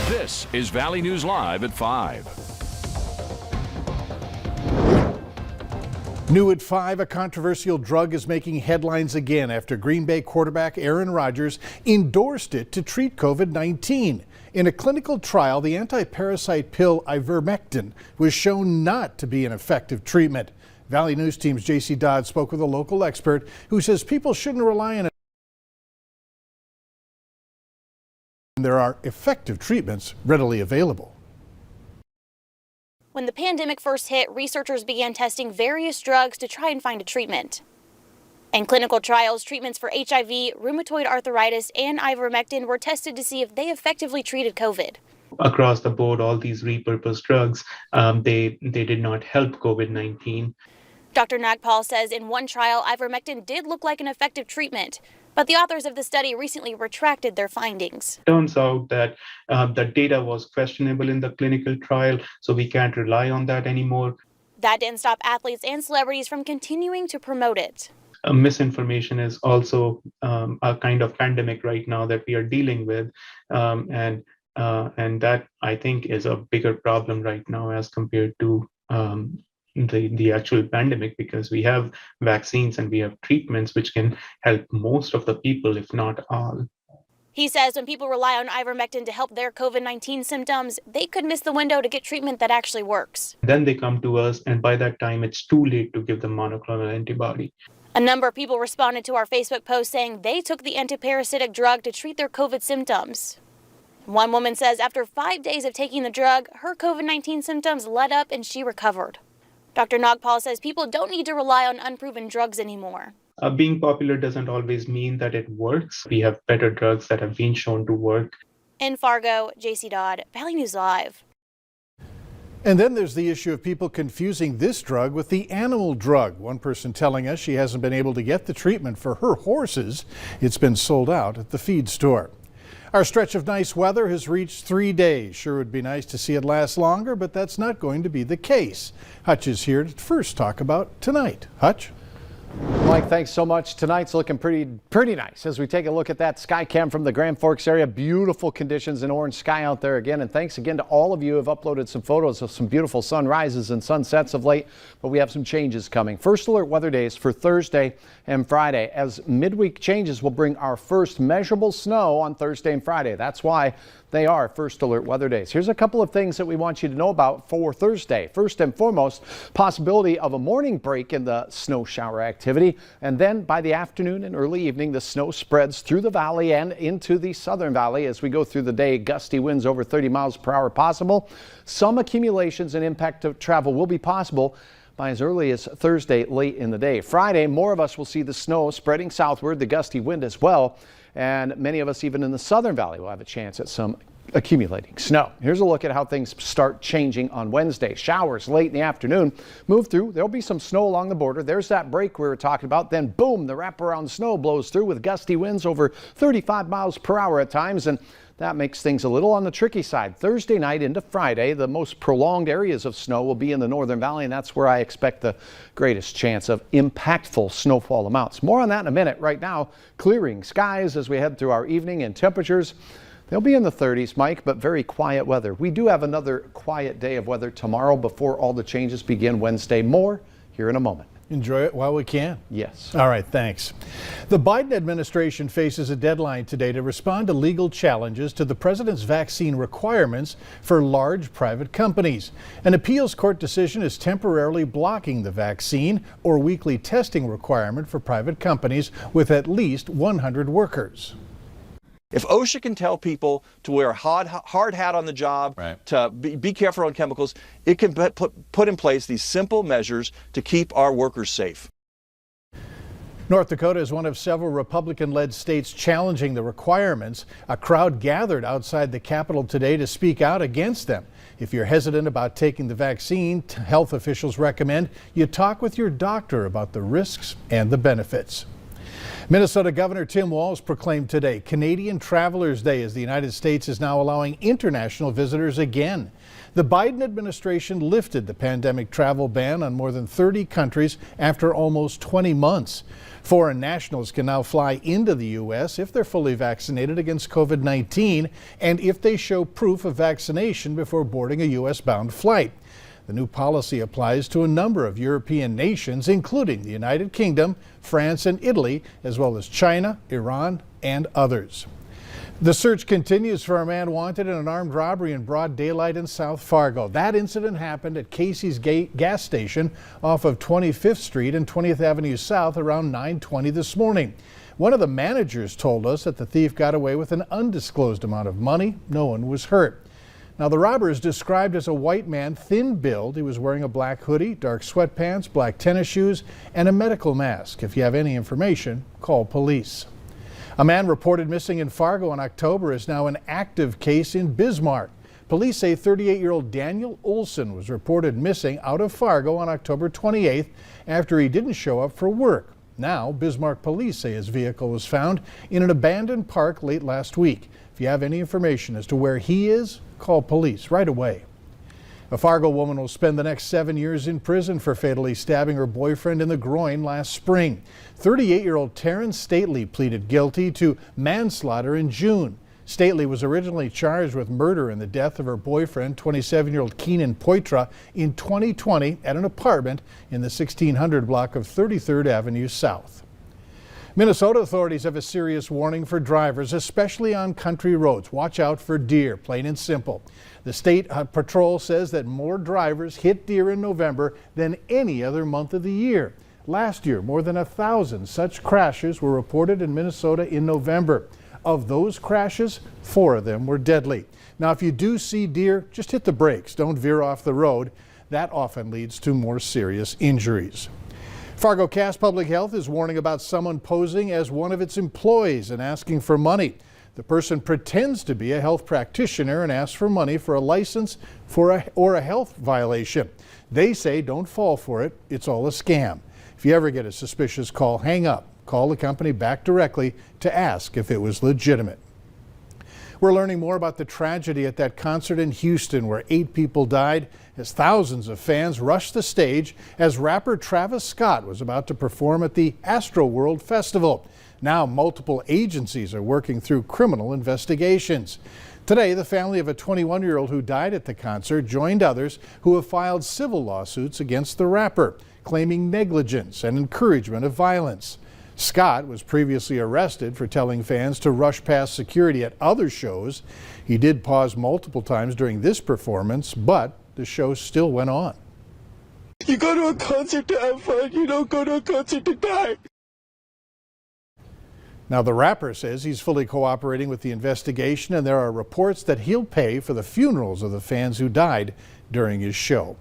This is Valley News Live at 5. New at 5, a controversial drug is making headlines again after Green Bay quarterback Aaron Rodgers endorsed it to treat COVID-19. In a clinical trial, the anti-parasite pill Ivermectin was shown not to be an effective treatment. Valley News Team's J.C. Dodd spoke with a local expert who says people shouldn't rely on it. There are effective treatments readily available. When the pandemic first hit, researchers began testing various drugs to try and find a treatment. In clinical trials, treatments for HIV, rheumatoid arthritis, and ivermectin were tested to see if they effectively treated COVID. Across the board, all these repurposed drugs, they did not help COVID-19. Dr. Nagpal says in one trial, ivermectin did look like an effective treatment, but the authors of the study recently retracted their findings. Turns out that the data was questionable in the clinical trial, so we can't rely on that anymore. That didn't stop athletes and celebrities from continuing to promote it. Misinformation is also a kind of pandemic right now that we are dealing with, and that I think is a bigger problem right now as compared to the actual pandemic, because we have vaccines and we have treatments which can help most of the people, if not all. He says when people rely on ivermectin to help their COVID-19 symptoms, they could miss the window to get treatment that actually works. Then they come to us, and by that time it's too late to give them monoclonal antibody. A number of people responded to our Facebook post saying they took the antiparasitic drug to treat their COVID symptoms. One woman says after 5 days of taking the drug, her COVID-19 symptoms let up and she recovered. Dr. Nagpal says people don't need to rely on unproven drugs anymore. Being popular doesn't always mean that it works. We have better drugs that have been shown to work. In Fargo, J.C. Dodd, Valley News Live. And then there's the issue of people confusing this drug with the animal drug. One person telling us she hasn't been able to get the treatment for her horses. It's been sold out at the feed store. Our stretch of nice weather has reached 3 days. Sure would be nice to see it last longer, but that's not going to be the case. Hutch is here to first talk about tonight. Hutch? Mike, thanks so much. Tonight's looking pretty nice as we take a look at that sky cam from the Grand Forks area. Beautiful conditions and orange sky out there again. And thanks again to all of you who have uploaded some photos of some beautiful sunrises and sunsets of late. But we have some changes coming. First alert weather days for Thursday and Friday, as midweek changes will bring our first measurable snow on Thursday and Friday. That's why they are first alert weather days. Here's a couple of things that we want you to know about for Thursday. First and foremost, possibility of a morning break in the snow shower activity. And then by the afternoon and early evening, the snow spreads through the valley and into the southern valley as we go through the day. Gusty winds over 30 miles per hour possible. Some accumulations and impact of travel will be possible by as early as Thursday late in the day. Friday, more of us will see the snow spreading southward, the gusty wind as well. And many of us, even in the southern valley, will have a chance at some accumulating snow. Here's a look at how things start changing on Wednesday. Showers late in the afternoon move through. There'll be some snow along the border. There's that break we were talking about. Then boom, the wraparound snow blows through with gusty winds over 35 miles per hour at times. And that makes things a little on the tricky side. Thursday night into Friday, the most prolonged areas of snow will be in the northern valley, and that's where I expect the greatest chance of impactful snowfall amounts. More on that in a minute. Right now, clearing skies as we head through our evening, and temperatures, they'll be in the 30s, Mike, but very quiet weather. We do have another quiet day of weather tomorrow before all the changes begin Wednesday. More here in a moment. Enjoy it while we can. Yes. All right, thanks. The Biden administration faces a deadline today to respond to legal challenges to the president's vaccine requirements for large private companies. An appeals court decision is temporarily blocking the vaccine or weekly testing requirement for private companies with at least 100 workers. If OSHA can tell people to wear a hard hat on the job, right, to be careful on chemicals, it can put in place these simple measures to keep our workers safe. North Dakota is one of several Republican-led states challenging the requirements. A crowd gathered outside the Capitol today to speak out against them. If you're hesitant about taking the vaccine, health officials recommend you talk with your doctor about the risks and the benefits. Minnesota Governor Tim Walz proclaimed today Canadian Travelers Day as the United States is now allowing international visitors again. The Biden administration lifted the pandemic travel ban on more than 30 countries after almost 20 months. Foreign nationals can now fly into the U.S. if they're fully vaccinated against COVID-19 and if they show proof of vaccination before boarding a U.S.-bound flight. The new policy applies to a number of European nations, including the United Kingdom, France, and Italy, as well as China, Iran, and others. The search continues for a man wanted in an armed robbery in broad daylight in South Fargo. That incident happened at Casey's gas station off of 25th Street and 20th Avenue South around 9:20 this morning. One of the managers told us that the thief got away with an undisclosed amount of money. No one was hurt. Now, the robber is described as a white man, thin build. He was wearing a black hoodie, dark sweatpants, black tennis shoes, and a medical mask. If you have any information, call police. A man reported missing in Fargo in October is now an active case in Bismarck. Police say 38-year-old Daniel Olson was reported missing out of Fargo on October 28th after he didn't show up for work. Now, Bismarck police say his vehicle was found in an abandoned park late last week. If you have any information as to where he is, call police right away. A Fargo woman will spend the next 7 years in prison for fatally stabbing her boyfriend in the groin last spring. 38-year-old Terin Stately pleaded guilty to manslaughter in June. Stately was originally charged with murder in the death of her boyfriend, 27-year-old Keenan Poitra, in 2020 at an apartment in the 1600 block of 33rd Avenue South. Minnesota authorities have a serious warning for drivers, especially on country roads. Watch out for deer, plain and simple. The state patrol says that more drivers hit deer in November than any other month of the year. Last year, more than 1,000 such crashes were reported in Minnesota in November. Of those crashes, 4 of them were deadly. Now, if you do see deer, just hit the brakes. Don't veer off the road. That often leads to more serious injuries. Fargo Cass Public Health is warning about someone posing as one of its employees and asking for money. The person pretends to be a health practitioner and asks for money for a license or a health violation. They say don't fall for it. It's all a scam. If you ever get a suspicious call, hang up. Call the company back directly to ask if it was legitimate. We're learning more about the tragedy at that concert in Houston where 8 people died as thousands of fans rushed the stage as rapper Travis Scott was about to perform at the Astroworld Festival. Now multiple agencies are working through criminal investigations. Today, the family of a 21-year-old who died at the concert joined others who have filed civil lawsuits against the rapper, claiming negligence and encouragement of violence. Scott was previously arrested for telling fans to rush past security at other shows. He did pause multiple times during this performance, but the show still went on. You go to a concert to have fun, you don't go to a concert to die. Now, the rapper says he's fully cooperating with the investigation, and there are reports that he'll pay for the funerals of the fans who died during his show.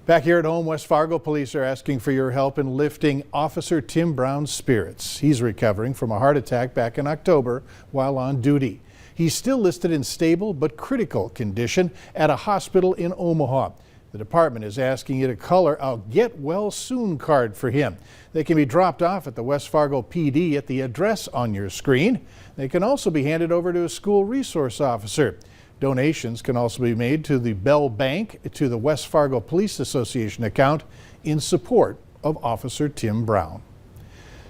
Back here at home, West Fargo police are asking for your help in lifting Officer Tim Brown's spirits. He's recovering from a heart attack back in October while on duty. He's still listed in stable but critical condition at a hospital in Omaha. The department is asking you to color a Get Well Soon card for him. They can be dropped off at the West Fargo PD at the address on your screen. They can also be handed over to a school resource officer. Donations can also be made to the Bell Bank to the West Fargo Police Association account in support of Officer Tim Brown.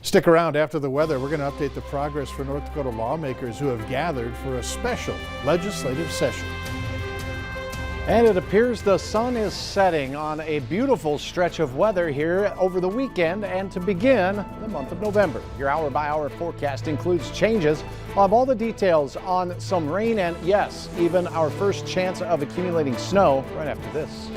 Stick around after the weather. We're going to update the progress for North Dakota lawmakers who have gathered for a special legislative session. And it appears the sun is setting on a beautiful stretch of weather here over the weekend and to begin the month of November. Your hour-by-hour forecast includes changes. I'll have all the details on some rain and, yes, even our first chance of accumulating snow right after this.